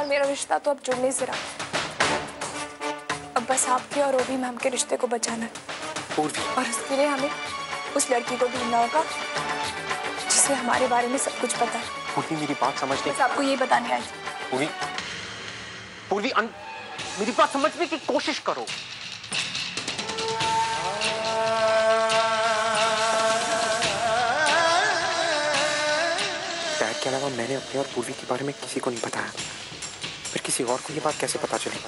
और मेरा रिश्ता तो अब जुड़ने से रहा। अब बस आपके और ओवी मैम के रिश्ते को बचाना है और इसके लिए हमें उस लड़की को ढूंढना होगा जिसे हमारे बारे में सब कुछ पता है। पूर्वी मेरी बात समझ ले। बस आपको यही बताने आई थी। पूर्वी, पूर्वी मेरी बात समझने की कोशिश करो। डैड के अलावा मैंने अपने और पूर्वी के बारे में किसी को नहीं बताया, फिर किसी और को ये बात कैसे पता चली?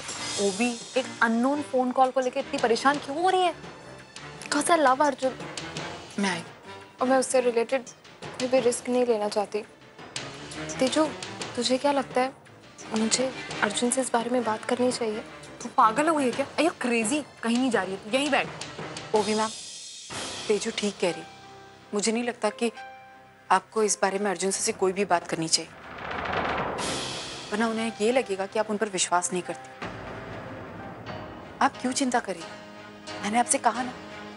ओवी एक अननोन फोन कॉल को लेकर इतनी परेशान क्यों हो रही है? Because I love Arjun. मैं आई और मैं उससे रिलेटेड कोई भी रिस्क नहीं लेना चाहती। तेजू, तुझे क्या लगता है मुझे अर्जुन से इस बारे में बात करनी चाहिए? तू पागल हो गई है क्या? अयो क्रेजी, कहीं नहीं जा रही है तू, यहीं बैठ। ओवी मैम, तेजू ठीक कह रही। मुझे नहीं लगता कि आपको इस बारे में अर्जुन से कोई भी बात करनी चाहिए, वरना उन्हें ये लगेगा कि आप उन पर विश्वास नहीं करते। आप क्यों चिंता करें? मैंने आपसे कहा ना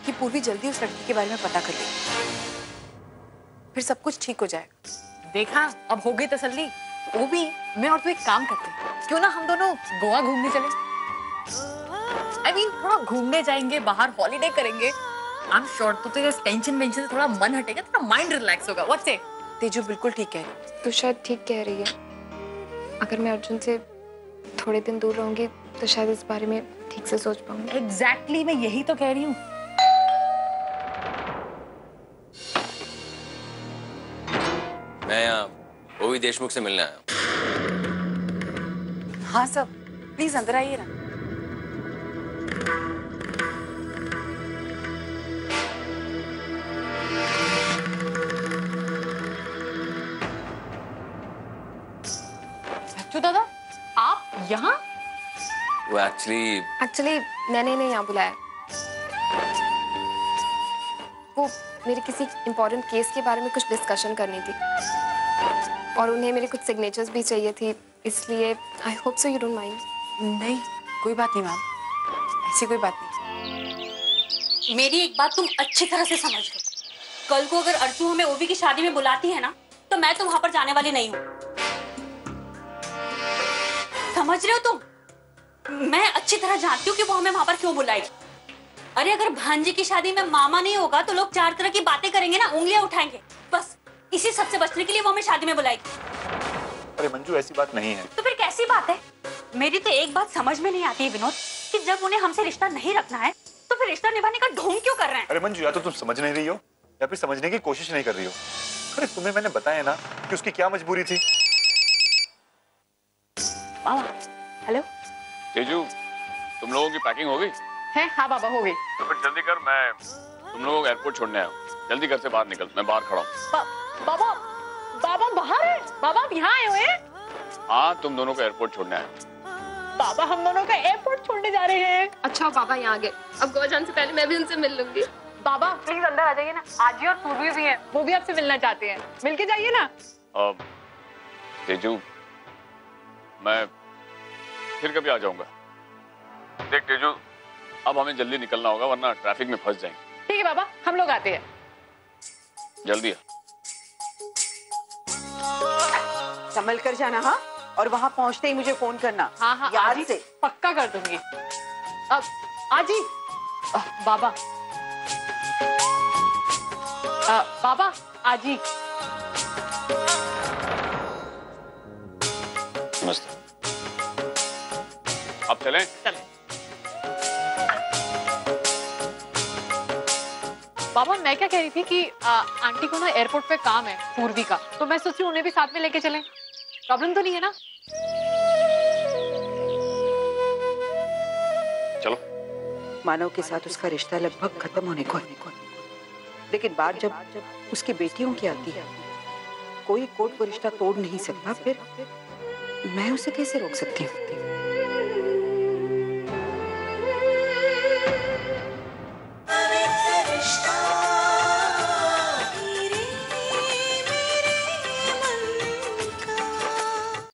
कि पूर्वी जल्दी उस लड़की के बारे में पता कर लेगी, फिर सब कुछ ठीक हो जाएगा। देखा, अब हो गई तसल्ली। ओवी, मैं और तू एक काम करते हैं, क्यों ना हम दोनों गोवा घूमने चले? थोड़ा घूमने जाएंगे, बाहर हॉलीडे करेंगे। आई एम श्योर तो तेरे टेंशन वेंशन से थोड़ा मन हटेगा, थोड़ा माइंड रिलैक्स होगा। What's it? तेजू बिल्कुल ठीक कह रही। तू शायद ठीक कह रही है। अगर मैं अर्जुन से थोड़े दिन दूर रहूंगी तो शायद इस बारे में ठीक से सोच पाऊंगी। एग्जैक्टली, मैं यही तो कह रही हूँ। मैं यहाँ ओवी देशमुख से मिलने आया हूँ। हाँ सब, प्लीज अंदर आइए ना। दादा, आप यहाँ? वो एक्चुअली मैंने इन्हें यहाँ बुलाया। वो मेरे किसी इम्पोर्टेंट केस के बारे में कुछ डिस्कशन करनी थी और उन्हें मेरे कुछ सिग्नेचर्स भी चाहिए थी, इसलिए I hope so you don't mind. नहीं, कोई बात नहीं मैम, ऐसी कोई बात नहीं। मेरी एक बात तुम अच्छी तरह से समझ लो, कल को अगर अर्जू हमें ओवी की शादी में बुलाती है ना, तो मैं तो वहां पर जाने वाली नहीं हूँ। समझ रहे हो तुम? मैं अच्छी तरह जानती हूँ कि वो हमें वहां पर क्यों बुलाएगी। अरे अगर भांजी की शादी में मामा नहीं होगा तो लोग चार तरह की बातें करेंगे ना, उंगलियां उठाएंगे। बस इसी सब से बचने के लिए वो हमें शादी में बुलाएगी। अरे मंजू, ऐसी बात नहीं है। तो फिर कैसी बात है? मेरी तो एक बात समझ में नहीं आती है विनोद, कि जब उन्हें हमसे रिश्ता नहीं रखना है तो फिर रिश्ता निभाने का ढोंग क्यों कर रहे हैं? अरे मंजू, या तो तुम समझ नहीं रही हो या फिर समझने की कोशिश नहीं कर रही हो। अरे तुम्हें मैंने बताया ना कि उसकी क्या मजबूरी थी। हेलो तेजू, तुम लोगों की पैकिंग हो गई है? हाँ बाबा, हो गई। तो फिर जल्दी कर, मैं तुम लोगों को एयरपोर्ट छोड़ने आया हूँ। जल्दी घर से बाहर निकल, मैं बाहर खड़ा हूँ। बाबा, बाबा बाहर है? बाबा आप यहाँ आए हुए हैं? हाँ, तुम दोनों को एयरपोर्ट छोड़ने आया हूँ। बाबा हम दोनों को एयरपोर्ट छोड़ने जा रहे हैं। अच्छा बाबा यहाँ आ गए, अब गोवा जाने से पहले मैं भी उनसे मिल लूंगी। बाबा प्लीज अंदर आ जाइए ना, आजी और पूर्वी भी हैं, वो भी आपसे मिलना चाहते हैं, मिलके जाइए ना। तेजू, मैं फिर कभी आ जाऊंगा। देख तेजू, अब हमें जल्दी निकलना होगा वरना ट्रैफिक में फंस जाएंगे। ठीक है बाबा, हम लोग आते हैं। जल्दी आ। संभल कर जाना। हाँ, और वहां पहुंचते ही मुझे फोन करना। हाँ हाँ, याद से। पक्का कर दूंगी। अब आजी, बाबा, बाबा, आजी। नमस्ते। अब चलें? चलें। बाबा मैं क्या कह रही थी कि आंटी को ना एयरपोर्ट पे काम है पूर्वी का, तो मैं सोची उन्हें भी साथ में लेके चलें। प्रॉब्लम तो नहीं है ना? चलो। मानव के साथ उसका रिश्ता लगभग खत्म होने को है, लेकिन बात जब उसकी बेटियों की आती है, कोई कोर्ट वो रिश्ता तोड़ नहीं सकता, फिर मैं उसे कैसे रोक सकती हूँ?